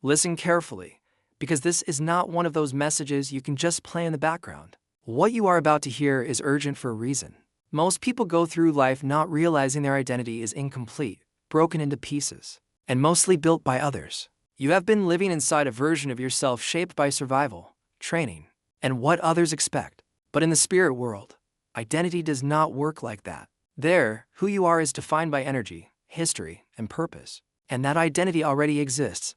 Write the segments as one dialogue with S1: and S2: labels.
S1: Listen carefully, because this is not one of those messages you can just play in the background. What you are about to hear is urgent for a reason. Most people go through life not realizing their identity is incomplete, broken into pieces, and mostly built by others. You have been living inside a version of yourself shaped by survival, training, and what others expect. But in the spirit world, identity does not work like that. There, who you are is defined by energy, history, and purpose. And that identity already exists,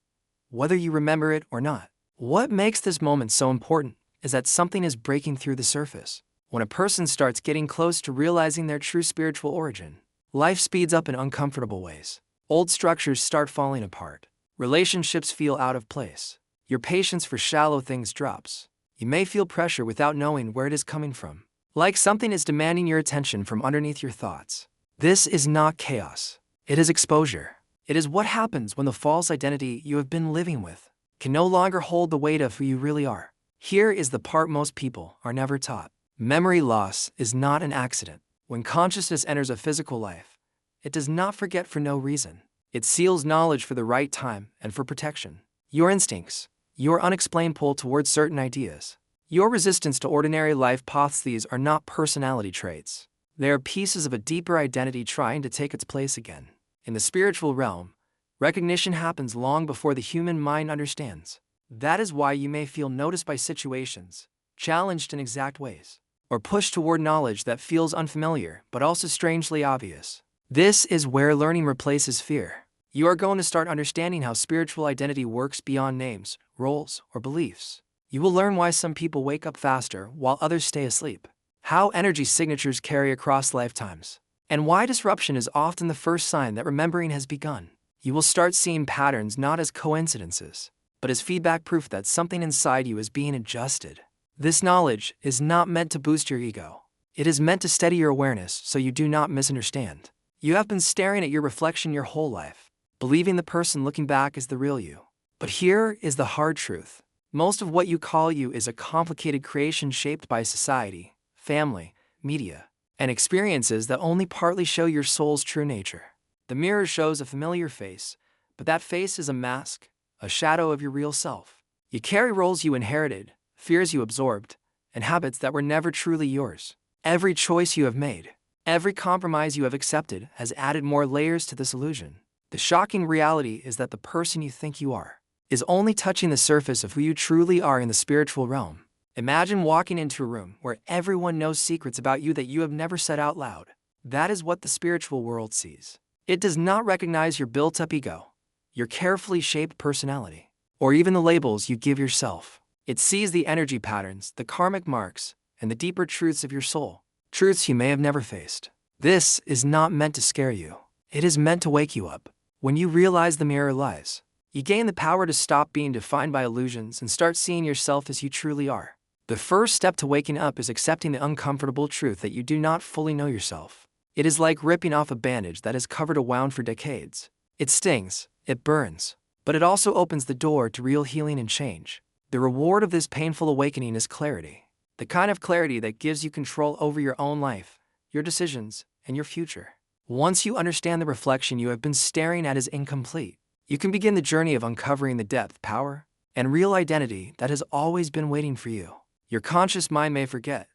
S1: whether you remember it or not. What makes this moment so important is that something is breaking through the surface. When a person starts getting close to realizing their true spiritual origin, life speeds up in uncomfortable ways. Old structures start falling apart. Relationships feel out of place. Your patience for shallow things drops. You may feel pressure without knowing where it is coming from. Like something is demanding your attention from underneath your thoughts. This is not chaos. It is exposure. It is what happens when the false identity you have been living with can no longer hold the weight of who you really are. Here is the part most people are never taught. Memory loss is not an accident. When consciousness enters a physical life, it does not forget for no reason. It seals knowledge for the right time and for protection. Your instincts, your unexplained pull towards certain ideas, your resistance to ordinary life paths, these are not personality traits. They are pieces of a deeper identity trying to take its place again. In the spiritual realm, recognition happens long before the human mind understands. That is why you may feel noticed by situations, challenged in exact ways, or pushed toward knowledge that feels unfamiliar but also strangely obvious. This is where learning replaces fear. You are going to start understanding how spiritual identity works beyond names, roles, or beliefs. You will learn why some people wake up faster while others stay asleep, how energy signatures carry across lifetimes, and why disruption is often the first sign that remembering has begun. You will start seeing patterns not as coincidences, but as feedback proof that something inside you is being adjusted. This knowledge is not meant to boost your ego. It is meant to steady your awareness so you do not misunderstand. You have been staring at your reflection your whole life, believing the person looking back is the real you. But here is the hard truth. Most of what you call you is a complicated creation shaped by society, family, media, and experiences that only partly show your soul's true nature. The mirror shows a familiar face, but that face is a mask, a shadow of your real self. You carry roles you inherited, fears you absorbed, and habits that were never truly yours. Every choice you have made, every compromise you have accepted has added more layers to this illusion. The shocking reality is that the person you think you are is only touching the surface of who you truly are in the spiritual realm. Imagine walking into a room where everyone knows secrets about you that you have never said out loud. That is what the spiritual world sees. It does not recognize your built-up ego, your carefully shaped personality, or even the labels you give yourself. It sees the energy patterns, the karmic marks, and the deeper truths of your soul, truths you may have never faced. This is not meant to scare you. It is meant to wake you up. When you realize the mirror lies, you gain the power to stop being defined by illusions and start seeing yourself as you truly are. The first step to waking up is accepting the uncomfortable truth that you do not fully know yourself. It is like ripping off a bandage that has covered a wound for decades. It stings, it burns, but it also opens the door to real healing and change. The reward of this painful awakening is clarity. The kind of clarity that gives you control over your own life, your decisions, and your future. Once you understand the reflection you have been staring at is incomplete, you can begin the journey of uncovering the depth, power, and real identity that has always been waiting for you. Your conscious mind may forget,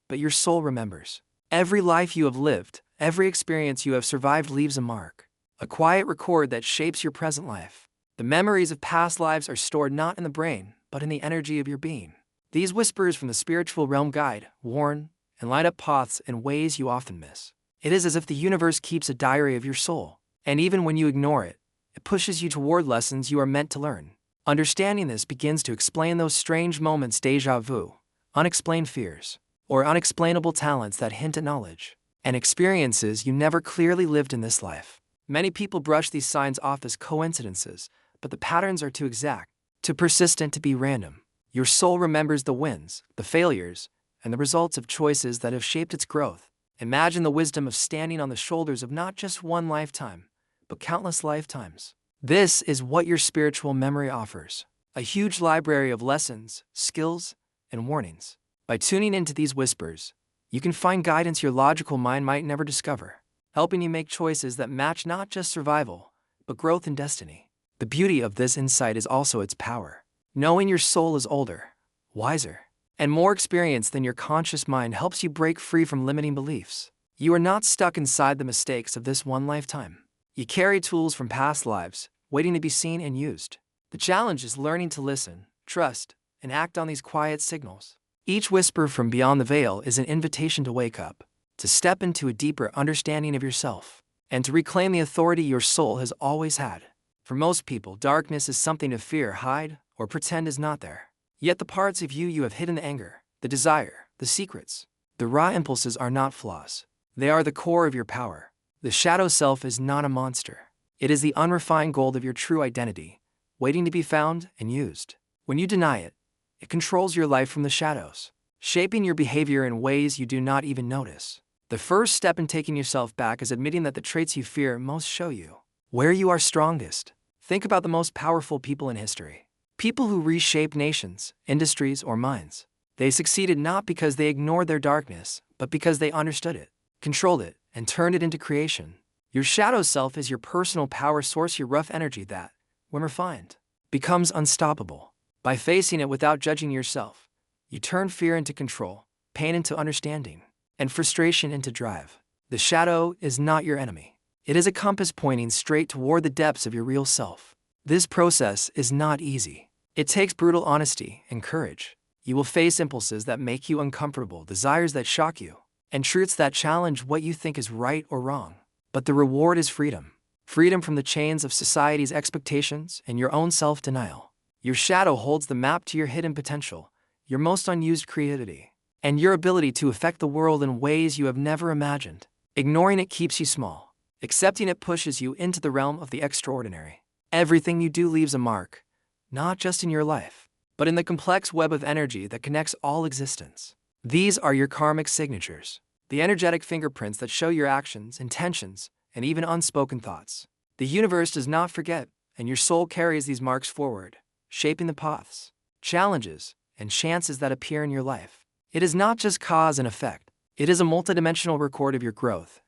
S1: but your soul remembers. Every life you have lived, every experience you have survived leaves a mark, a quiet record that shapes your present life. The memories of past lives are stored not in the brain, but in the energy of your being. These whispers from the spiritual realm guide, warn, and light up paths in ways you often miss. It is as if the universe keeps a diary of your soul, and even when you ignore it, it pushes you toward lessons you are meant to learn. Understanding this begins to explain those strange moments, déjà vu, unexplained fears, or unexplainable talents that hint at knowledge and experiences you never clearly lived in this life. Many people brush these signs off as coincidences, but the patterns are too exact, too persistent to be random. Your soul remembers the wins, the failures, and the results of choices that have shaped its growth. Imagine the wisdom of standing on the shoulders of not just one lifetime, but countless lifetimes. This is what your spiritual memory offers, a huge library of lessons, skills, and warnings. By tuning into these whispers, you can find guidance your logical mind might never discover, helping you make choices that match not just survival, but growth and destiny. The beauty of this insight is also its power. Knowing your soul is older, wiser, and more experienced than your conscious mind helps you break free from limiting beliefs. You are not stuck inside the mistakes of this one lifetime. You carry tools from past lives, waiting to be seen and used. The challenge is learning to listen, trust, and act on these quiet signals. Each whisper from beyond the veil is an invitation to wake up, to step into a deeper understanding of yourself, and to reclaim the authority your soul has always had. For most people, darkness is something to fear, hide, or pretend is not there. Yet the parts of you have hidden, the anger, the desire, the secrets, the raw impulses are not flaws. They are the core of your power. The shadow self is not a monster. It is the unrefined gold of your true identity, waiting to be found and used. When you deny it, it controls your life from the shadows, shaping your behavior in ways you do not even notice. The first step in taking yourself back is admitting that the traits you fear most show you where you are strongest. Think about the most powerful people in history. People who reshaped nations, industries, or minds. They succeeded not because they ignored their darkness, but because they understood it, controlled it, and turned it into creation. Your shadow self is your personal power source, your rough energy that, when refined, becomes unstoppable. By facing it without judging yourself, you turn fear into control, pain into understanding, and frustration into drive. The shadow is not your enemy. It is a compass pointing straight toward the depths of your real self. This process is not easy. It takes brutal honesty and courage. You will face impulses that make you uncomfortable, desires that shock you, and truths that challenge what you think is right or wrong. But the reward is freedom. Freedom from the chains of society's expectations and your own self-denial. Your shadow holds the map to your hidden potential, your most unused creativity, and your ability to affect the world in ways you have never imagined. Ignoring it keeps you small. Accepting it pushes you into the realm of the extraordinary. Everything you do leaves a mark, not just in your life, but in the complex web of energy that connects all existence. These are your karmic signatures, the energetic fingerprints that show your actions, intentions, and even unspoken thoughts. The universe does not forget, and your soul carries these marks forward, shaping the paths, challenges, and chances that appear in your life. It is not just cause and effect. It is a multidimensional record of your growth,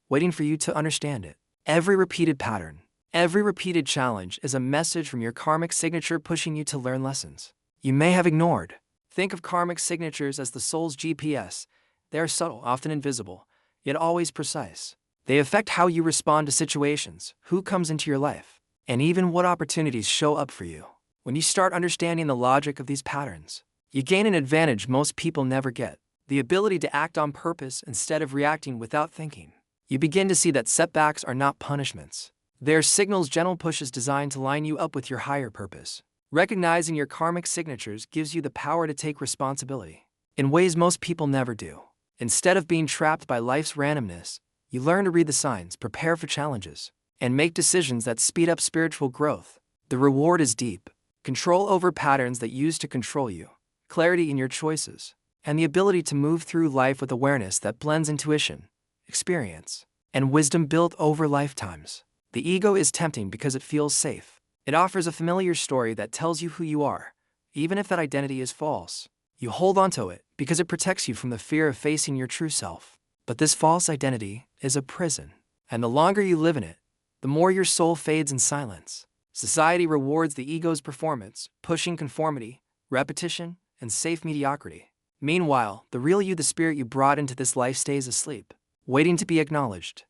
S1: waiting for you to understand it. Every repeated pattern, every repeated challenge is a message from your karmic signature pushing you to learn lessons you may have ignored. Think of karmic signatures as the soul's GPS. They are subtle, often invisible, yet always precise. They affect how you respond to situations, who comes into your life, and even what opportunities show up for you. When you start understanding the logic of these patterns, you gain an advantage most people never get: the ability to act on purpose instead of reacting without thinking. You begin to see that setbacks are not punishments. They are signals, gentle pushes designed to line you up with your higher purpose. Recognizing your karmic signatures gives you the power to take responsibility in ways most people never do. Instead of being trapped by life's randomness, you learn to read the signs, prepare for challenges, and make decisions that speed up spiritual growth. The reward is deep: control over patterns that used to control you, clarity in your choices, and the ability to move through life with awareness that blends intuition, experience, and wisdom built over lifetimes. The ego is tempting because it feels safe. It offers a familiar story that tells you who you are, even if that identity is false. You hold onto it because it protects you from the fear of facing your true self. But this false identity is a prison, and the longer you live in it, the more your soul fades in silence. Society rewards the ego's performance, pushing conformity, repetition, and safe mediocrity. Meanwhile, the real you, the spirit you brought into this life, stays asleep, waiting to be acknowledged.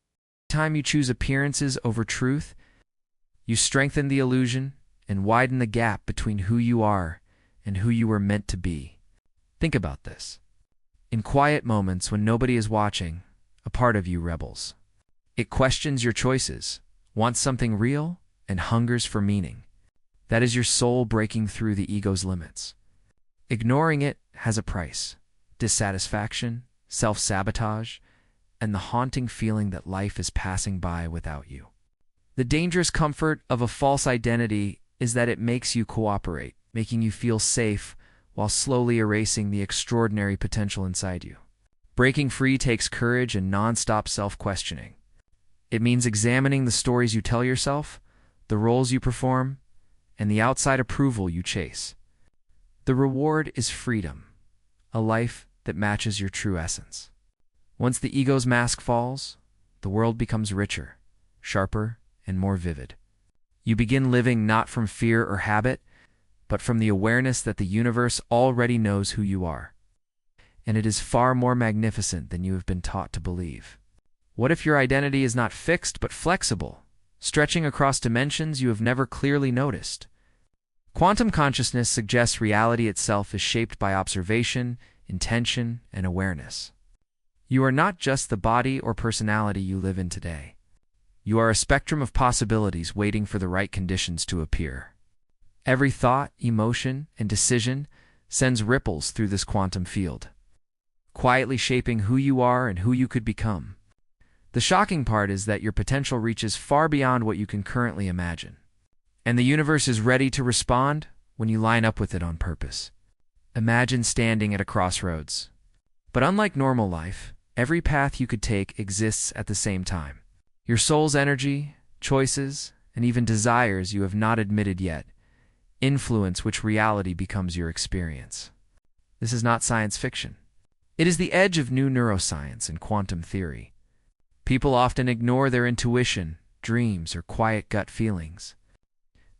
S2: Time you choose appearances over truth, you strengthen the illusion and widen the gap between who you are and who you were meant to be. Think about this. In quiet moments when nobody is watching, a part of you rebels. It questions your choices, wants something real, and hungers for meaning. That is your soul breaking through the ego's limits. Ignoring it has a price: dissatisfaction, self-sabotage, and the haunting feeling that life is passing by without you. The dangerous comfort of a false identity is that it makes you cooperate, making you feel safe while slowly erasing the extraordinary potential inside you. Breaking free takes courage and non-stop self-questioning. It means examining the stories you tell yourself, the roles you perform, and the outside approval you chase. The reward is freedom, a life that matches your true essence. Once the ego's mask falls, the world becomes richer, sharper, and more vivid. You begin living not from fear or habit, but from the awareness that the universe already knows who you are. And it is far more magnificent than you have been taught to believe. What if your identity is not fixed but flexible, stretching across dimensions you have never clearly noticed? Quantum consciousness suggests reality itself is shaped by observation, intention, and awareness. You are not just the body or personality you live in today. You are a spectrum of possibilities waiting for the right conditions to appear. Every thought, emotion, and decision sends ripples through this quantum field, quietly shaping who you are and who you could become. The shocking part is that your potential reaches far beyond what you can currently imagine. And the universe is ready to respond when you line up with it on purpose. Imagine standing at a crossroads. But unlike normal life, every path you could take exists at the same time. Your soul's energy, choices, and even desires you have not admitted yet influence which reality becomes your experience. This is not science fiction. It is the edge of new neuroscience and quantum theory. People often ignore their intuition, dreams, or quiet gut feelings.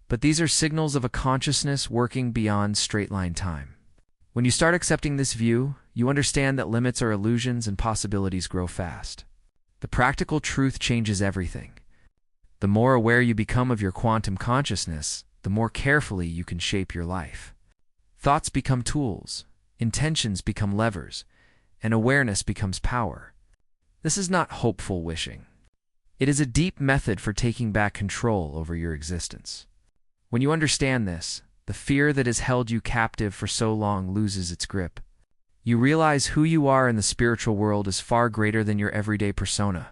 S2: But these are signals of a consciousness working beyond straight-line time. When you start accepting this view, you understand that limits are illusions and possibilities grow fast. The practical truth changes everything. The more aware you become of your quantum consciousness, the more carefully you can shape your life. Thoughts become tools, intentions become levers, and awareness becomes power. This is not hopeful wishing. It is a deep method for taking back control over your existence. When you understand this, the fear that has held you captive for so long loses its grip. You realize who you are in the spiritual world is far greater than your everyday persona.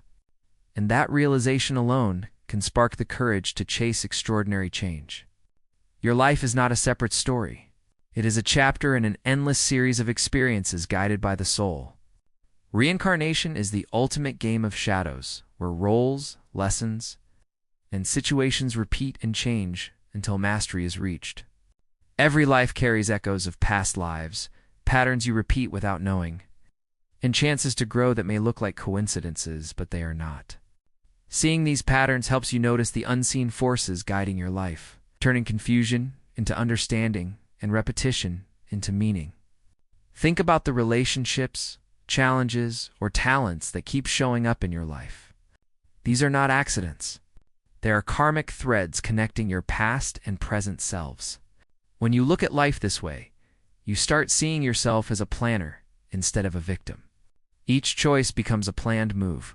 S2: And that realization alone can spark the courage to chase extraordinary change. Your life is not a separate story. It is a chapter in an endless series of experiences guided by the soul. Reincarnation is the ultimate game of shadows, where roles, lessons, and situations repeat and change until mastery is reached. Every life carries echoes of past lives, patterns you repeat without knowing, and chances to grow that may look like coincidences, but they are not. Seeing these patterns helps you notice the unseen forces guiding your life, turning confusion into understanding and repetition into meaning. Think about the relationships, challenges, or talents that keep showing up in your life. These are not accidents. They are karmic threads connecting your past and present selves. When you look at life this way, you start seeing yourself as a planner instead of a victim. Each choice becomes a planned move.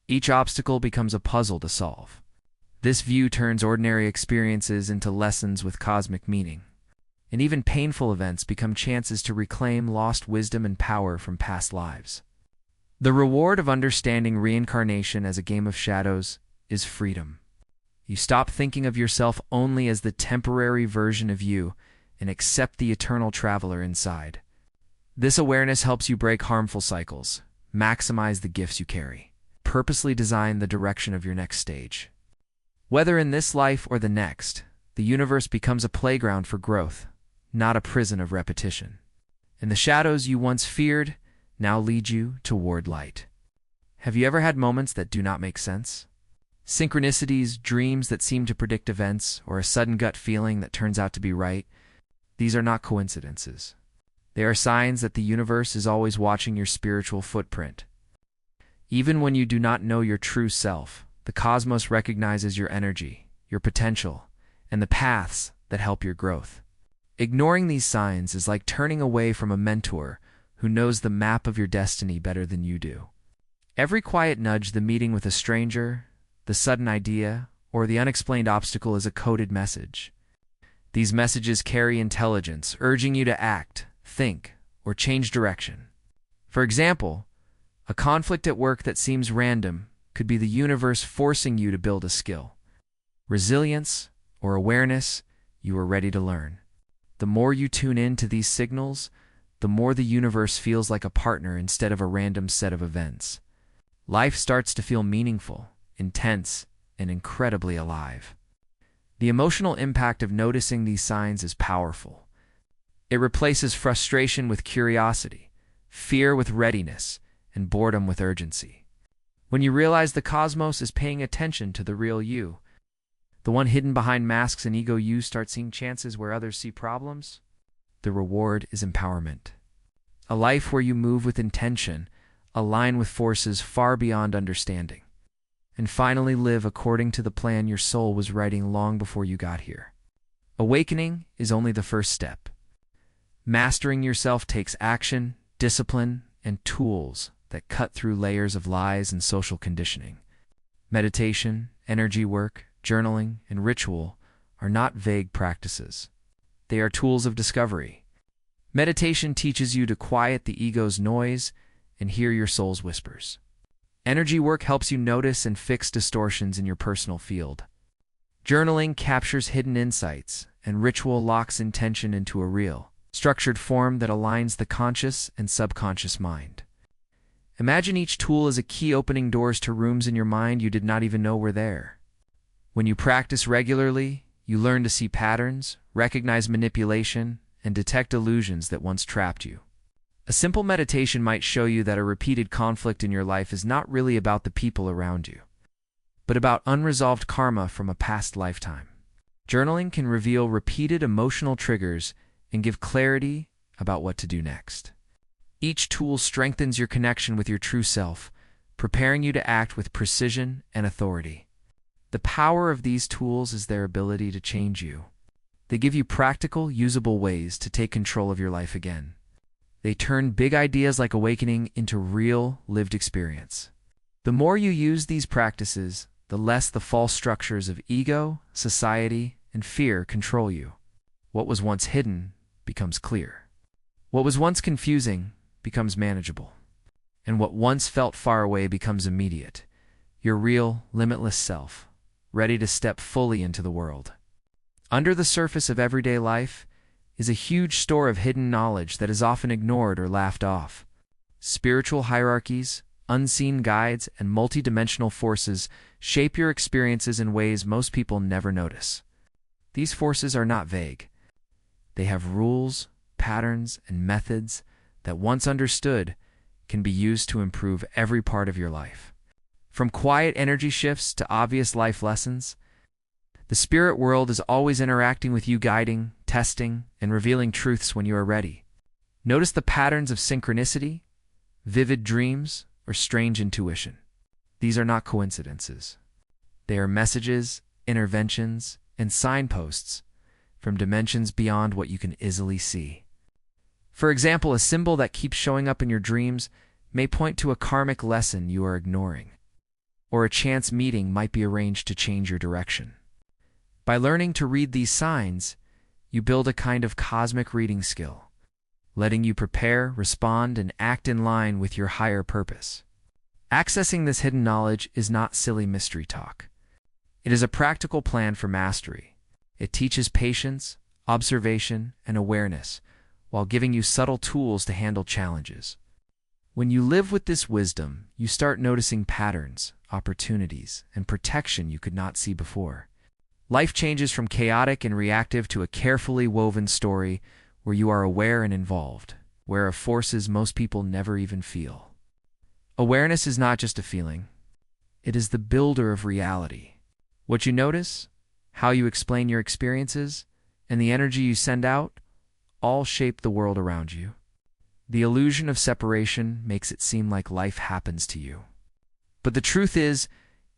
S2: Each obstacle becomes a puzzle to solve. This view turns ordinary experiences into lessons with cosmic meaning. And even painful events become chances to reclaim lost wisdom and power from past lives. The reward of understanding reincarnation as a game of shadows is freedom. You stop thinking of yourself only as the temporary version of you and accept the eternal traveler inside. This awareness helps you break harmful cycles, maximize the gifts you carry, purposely design the direction of your next stage. Whether in this life or the next, the universe becomes a playground for growth, not a prison of repetition. And the shadows you once feared now lead you toward light. Have you ever had moments that do not make sense? Synchronicities, dreams that seem to predict events, or a sudden gut feeling that turns out to be right? These are not coincidences. They are signs that the universe is always watching your spiritual footprint. Even when you do not know your true self, the cosmos recognizes your energy, your potential, and the paths that help your growth. Ignoring these signs is like turning away from a mentor who knows the map of your destiny better than you do. Every quiet nudge, the meeting with a stranger, the sudden idea, or the unexplained obstacle is a coded message. These messages carry intelligence, urging you to act, think, or change direction. For example, a conflict at work that seems random could be the universe forcing you to build a skill, resilience, or awareness you are ready to learn. The more you tune in to these signals, the more the universe feels like a partner instead of a random set of events. Life starts to feel meaningful, intense, and incredibly alive. The emotional impact of noticing these signs is powerful. It replaces frustration with curiosity, fear with readiness, and boredom with urgency. When you realize the cosmos is paying attention to the real you, The one hidden behind masks and ego. You start seeing chances where others see problems. The reward is empowerment. A life where you move with intention, align with forces far beyond understanding, and finally live according to the plan your soul was writing long before you got here. Awakening is only the first step. Mastering yourself takes action, discipline, and tools that cut through layers of lies and social conditioning. Meditation, energy work, journaling, and ritual are not vague practices. They are tools of discovery. Meditation teaches you to quiet the ego's noise and hear your soul's whispers. Energy work helps you notice and fix distortions in your personal field. Journaling captures hidden insights, and ritual locks intention into a real, structured form that aligns the conscious and subconscious mind. Imagine each tool as a key opening doors to rooms in your mind you did not even know were there. When you practice regularly, you learn to see patterns, recognize manipulation, and detect illusions that once trapped you. A simple meditation might show you that a repeated conflict in your life is not really about the people around you, but about unresolved karma from a past lifetime. Journaling can reveal repeated emotional triggers and give clarity about what to do next. Each tool strengthens your connection with your true self, preparing you to act with precision and authority. The power of these tools is their ability to change you. They give you practical, usable ways to take control of your life again. They turn big ideas like awakening into real, lived experience. The more you use these practices, the less the false structures of ego, society, and fear control you. What was once hidden becomes clear. What was once confusing becomes manageable. And what once felt far away becomes immediate. Your real, limitless self, ready to step fully into the world. Under the surface of everyday life is a huge store of hidden knowledge that is often ignored or laughed off. Spiritual hierarchies, unseen guides, and multidimensional forces shape your experiences in ways most people never notice. These forces are not vague. They have rules, patterns, and methods that, once understood, can be used to improve every part of your life. From quiet energy shifts to obvious life lessons, the spirit world is always interacting with you, guiding, testing, and revealing truths when you are ready. Notice the patterns of synchronicity, vivid dreams, or strange intuition. These are not coincidences. They are messages, interventions, and signposts from dimensions beyond what you can easily see. For example, a symbol that keeps showing up in your dreams may point to a karmic lesson you are ignoring, or a chance meeting might be arranged to change your direction. By learning to read these signs, you build a kind of cosmic reading skill, letting you prepare, respond, and act in line with your higher purpose. Accessing this hidden knowledge is not silly mystery talk. It is a practical plan for mastery. It teaches patience, observation, and awareness, while giving you subtle tools to handle challenges. When you live with this wisdom, you start noticing patterns, opportunities, and protection you could not see before. Life changes from chaotic and reactive to a carefully woven story where you are aware and involved, aware of forces most people never even feel. Awareness is not just a feeling. It is the builder of reality. What you notice, how you explain your experiences, and the energy you send out all shape the world around you. The illusion of separation makes it seem like life happens to you. But the truth is,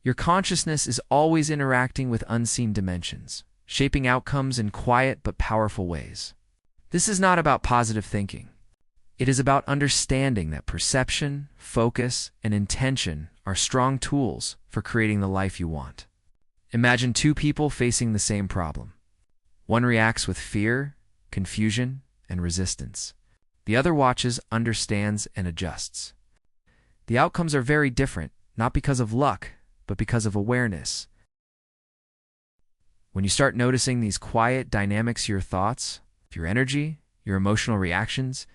S2: your consciousness is always interacting with unseen dimensions, shaping outcomes in quiet but powerful ways. This is not about positive thinking. It is about understanding that perception, focus, and intention are strong tools for creating the life you want. Imagine two people facing the same problem. One reacts with fear, confusion, and resistance. The other watches, understands, and adjusts. The outcomes are very different, not because of luck, but because of awareness. When you start noticing these quiet dynamics, your thoughts, your energy, your emotional reactions,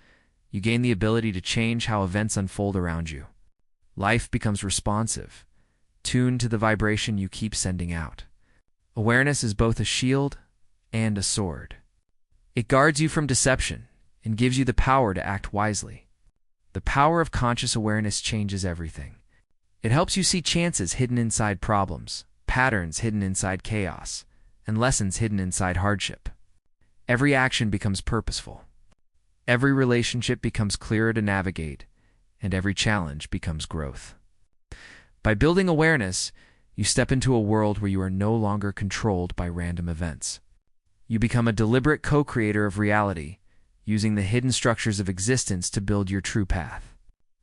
S2: you gain the ability to change how events unfold around you. Life becomes responsive, tuned to the vibration you keep sending out. Awareness is both a shield and a sword. It guards you from deception and gives you the power to act wisely. The power of conscious awareness changes everything. It helps you see chances hidden inside problems, patterns hidden inside chaos, and lessons hidden inside hardship. Every action becomes purposeful. Every relationship becomes clearer to navigate, and every challenge becomes growth. By building awareness, you step into a world where you are no longer controlled by random events. You become a deliberate co-creator of reality, using the hidden structures of existence to build your true path.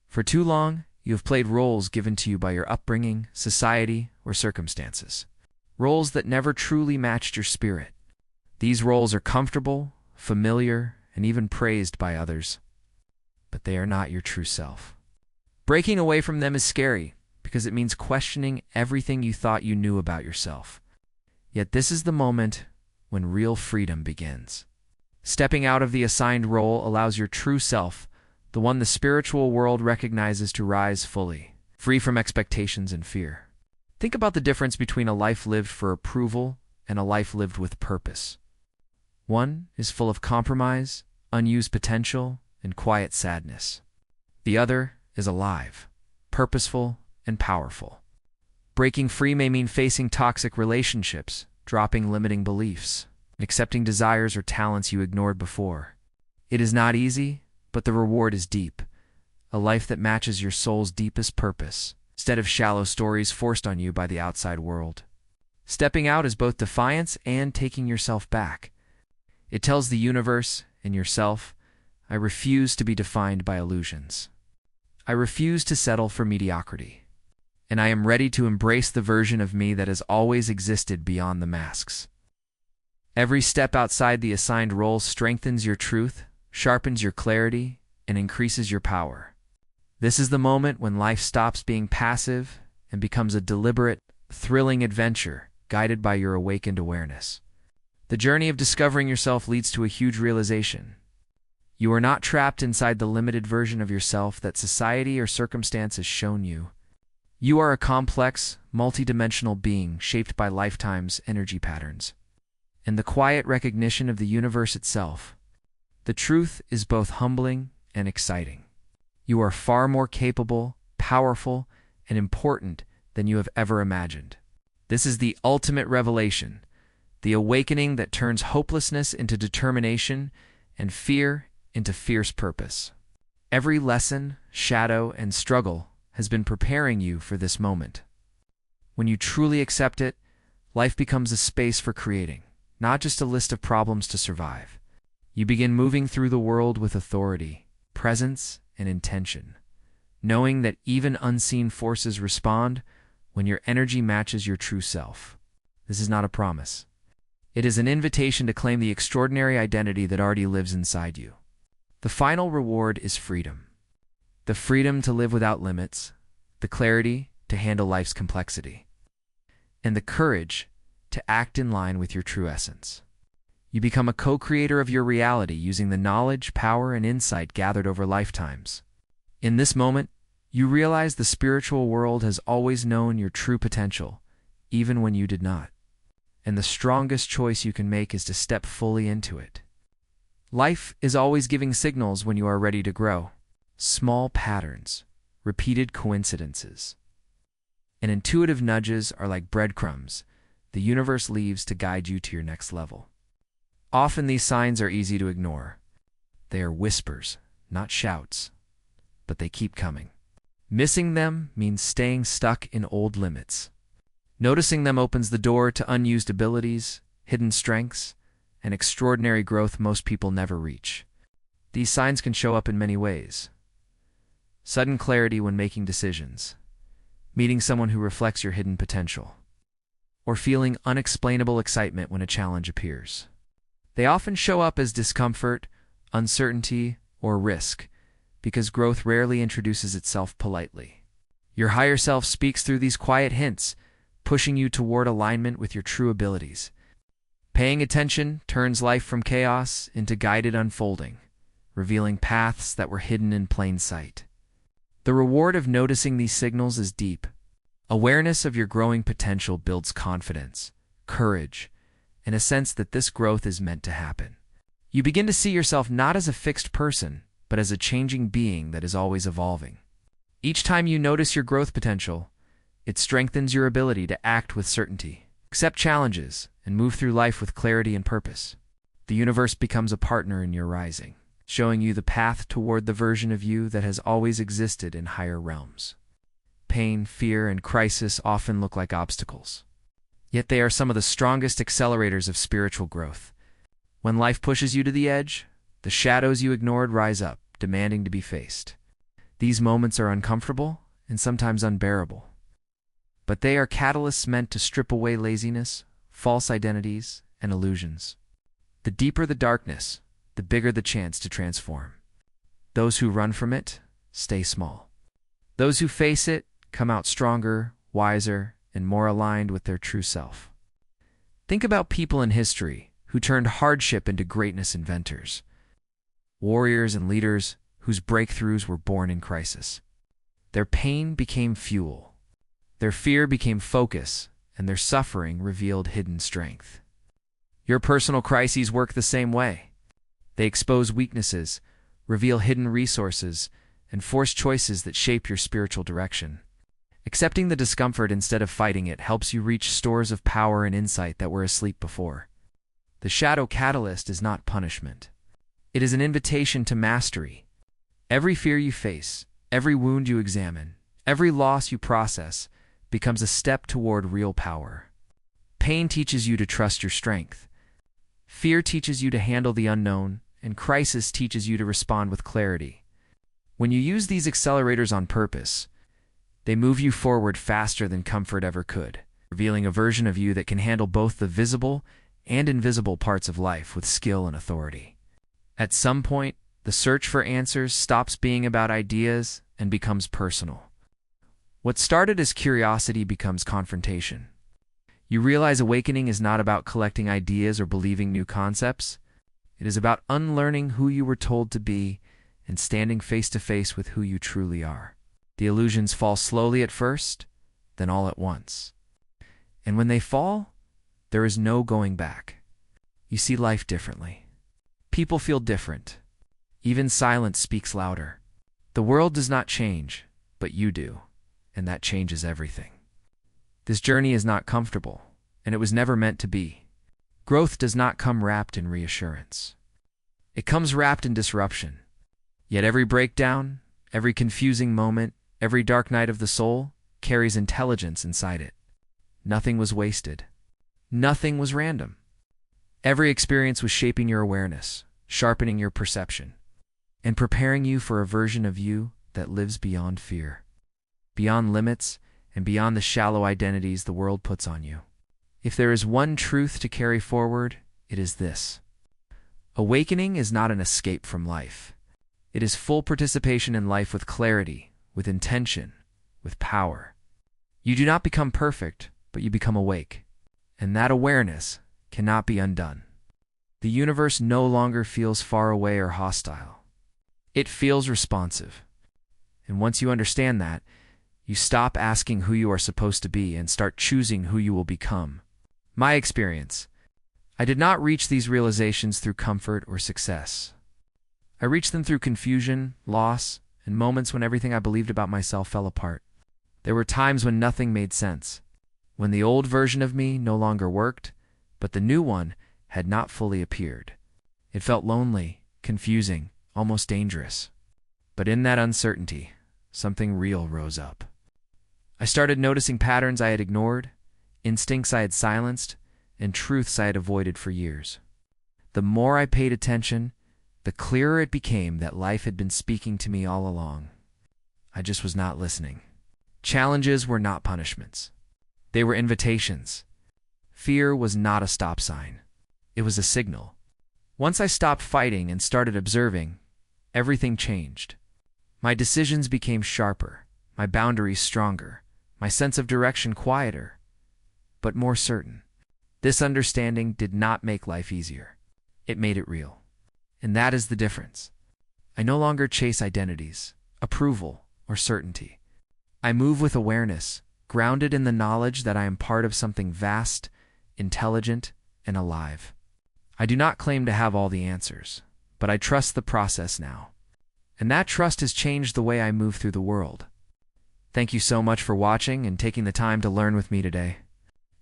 S2: For too long, you have played roles given to you by your upbringing, society, or circumstances. Roles that never truly matched your spirit. These roles are comfortable, familiar, and even praised by others, but they are not your true self. Breaking away from them is scary because it means questioning everything you thought you knew about yourself. Yet this is the moment when real freedom begins. Stepping out of the assigned role allows your true self, the one the spiritual world recognizes, to rise fully, free from expectations and fear. Think about the difference between a life lived for approval and a life lived with purpose. One is full of compromise, unused potential, and quiet sadness. The other is alive, purposeful, and powerful. Breaking free may mean facing toxic relationships, dropping limiting beliefs, and accepting desires or talents you ignored before. It is not easy, but the reward is deep. A life that matches your soul's deepest purpose, instead of shallow stories forced on you by the outside world. Stepping out is both defiance and taking yourself back. It tells the universe and yourself, I refuse to be defined by illusions. I refuse to settle for mediocrity. And I am ready to embrace the version of me that has always existed beyond the masks. Every step outside the assigned role strengthens your truth, sharpens your clarity, and increases your power. This is the moment when life stops being passive and becomes a deliberate, thrilling adventure guided by your awakened awareness. The journey of discovering yourself leads to a huge realization. You are not trapped inside the limited version of yourself that society or circumstance has shown you. You are a complex, multidimensional being shaped by lifetime's energy patterns. And the quiet recognition of the universe itself, the truth is both humbling and exciting. You are far more capable, powerful, and important than you have ever imagined. This is the ultimate revelation, the awakening that turns hopelessness into determination and fear into fierce purpose. Every lesson, shadow, and struggle has been preparing you for this moment. When you truly accept it, life becomes a space for creating, not just a list of problems to survive. You begin moving through the world with authority, presence, and intention, knowing that even unseen forces respond when your energy matches your true self. This is not a promise. It is an invitation to claim the extraordinary identity that already lives inside you. The final reward is freedom. The freedom to live without limits, the clarity to handle life's complexity, and the courage to act in line with your true essence. You become a co-creator of your reality using the knowledge, power, and insight gathered over lifetimes. In this moment, you realize the spiritual world has always known your true potential, even when you did not. And the strongest choice you can make is to step fully into it. Life is always giving signals when you are ready to grow. Small patterns, repeated coincidences, and intuitive nudges are like breadcrumbs the universe leaves to guide you to your next level. Often these signs are easy to ignore. They are whispers, not shouts, but they keep coming. Missing them means staying stuck in old limits. Noticing them opens the door to unused abilities, hidden strengths, and extraordinary growth most people never reach. These signs can show up in many ways. Sudden clarity when making decisions, meeting someone who reflects your hidden potential, or feeling unexplainable excitement when a challenge appears. They often show up as discomfort, uncertainty, or risk, because growth rarely introduces itself politely. Your higher self speaks through these quiet hints, pushing you toward alignment with your true abilities. Paying attention turns life from chaos into guided unfolding, revealing paths that were hidden in plain sight. The reward of noticing these signals is deep. Awareness of your growing potential builds confidence, courage, and a sense that this growth is meant to happen. You begin to see yourself not as a fixed person, but as a changing being that is always evolving. Each time you notice your growth potential, It strengthens your ability to act with certainty, accept challenges, and move through life with clarity and purpose. The universe becomes a partner in your rising, showing you the path toward the version of you that has always existed in higher realms. Pain, fear, and crisis often look like obstacles. Yet they are some of the strongest accelerators of spiritual growth. When life pushes you to the edge, the shadows you ignored rise up, demanding to be faced. These moments are uncomfortable and sometimes unbearable. But they are catalysts meant to strip away laziness, false identities, and illusions. The deeper the darkness, the bigger the chance to transform. Those who run from it stay small. Those who face it come out stronger, wiser, and more aligned with their true self. Think about people in history who turned hardship into greatness inventors. Warriors and leaders whose breakthroughs were born in crisis. Their pain became fuel. Their fear became focus, and their suffering revealed hidden strength. Your personal crises work the same way. They expose weaknesses, reveal hidden resources, and force choices that shape your spiritual direction. Accepting the discomfort instead of fighting it helps you reach stores of power and insight that were asleep before. The shadow catalyst is not punishment. It is an invitation to mastery. Every fear you face, every wound you examine, every loss you process becomes a step toward real power. Pain teaches you to trust your strength. Fear teaches you to handle the unknown, and crisis teaches you to respond with clarity. When you use these accelerators on purpose, they move you forward faster than comfort ever could, revealing a version of you that can handle both the visible and invisible parts of life with skill and authority. At some point, the search for answers stops being about ideas and becomes personal. What started as curiosity becomes confrontation. You realize awakening is not about collecting ideas or believing new concepts. It is about unlearning who you were told to be and standing face to face with who you truly are. The illusions fall slowly at first, then all at once. And when they fall, there is no going back. You see life differently. People feel different. Even silence speaks louder. The world does not change, but you do, and that changes everything. This journey is not comfortable, and it was never meant to be. Growth does not come wrapped in reassurance. It comes wrapped in disruption. Yet every breakdown, every confusing moment, every dark night of the soul carries intelligence inside it. Nothing was wasted. Nothing was random. Every experience was shaping your awareness, sharpening your perception, and preparing you for a version of you that lives beyond fear, beyond limits, and beyond the shallow identities the world puts on you. If there is one truth to carry forward, it is this. Awakening is not an escape from life. It is full participation in life with clarity, with intention, with power. You do not become perfect, but you become awake. And that awareness cannot be undone. The universe no longer feels far away or hostile. It feels responsive. And once you understand that, you stop asking who you are supposed to be and start choosing who you will become. My experience. I did not reach these realizations through comfort or success. I reached them through confusion, loss, and moments when everything I believed about myself fell apart. There were times when nothing made sense, when the old version of me no longer worked, but the new one had not fully appeared. It felt lonely, confusing, almost dangerous. But in that uncertainty, something real rose up. I started noticing patterns I had ignored, instincts I had silenced, and truths I had avoided for years. The more I paid attention, the clearer it became that life had been speaking to me all along. I just was not listening. Challenges were not punishments. They were invitations. Fear was not a stop sign. It was a signal. Once I stopped fighting and started observing, everything changed. My decisions became sharper, my boundaries stronger, my sense of direction quieter, but more certain. This understanding did not make life easier. It made it real. And that is the difference. I no longer chase identities, approval, or certainty. I move with awareness, grounded in the knowledge that I am part of something vast, intelligent, and alive. I do not claim to have all the answers, but I trust the process now. And that trust has changed the way I move through the world. Thank you so much for watching and taking the time to learn with me today.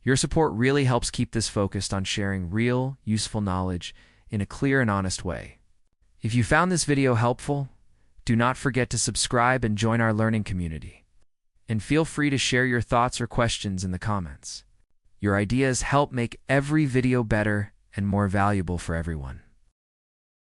S2: Your support really helps keep this focused on sharing real, useful knowledge in a clear and honest way. If you found this video helpful, do not forget to subscribe and join our learning community. And feel free to share your thoughts or questions in the comments. Your ideas help make every video better and more valuable for everyone.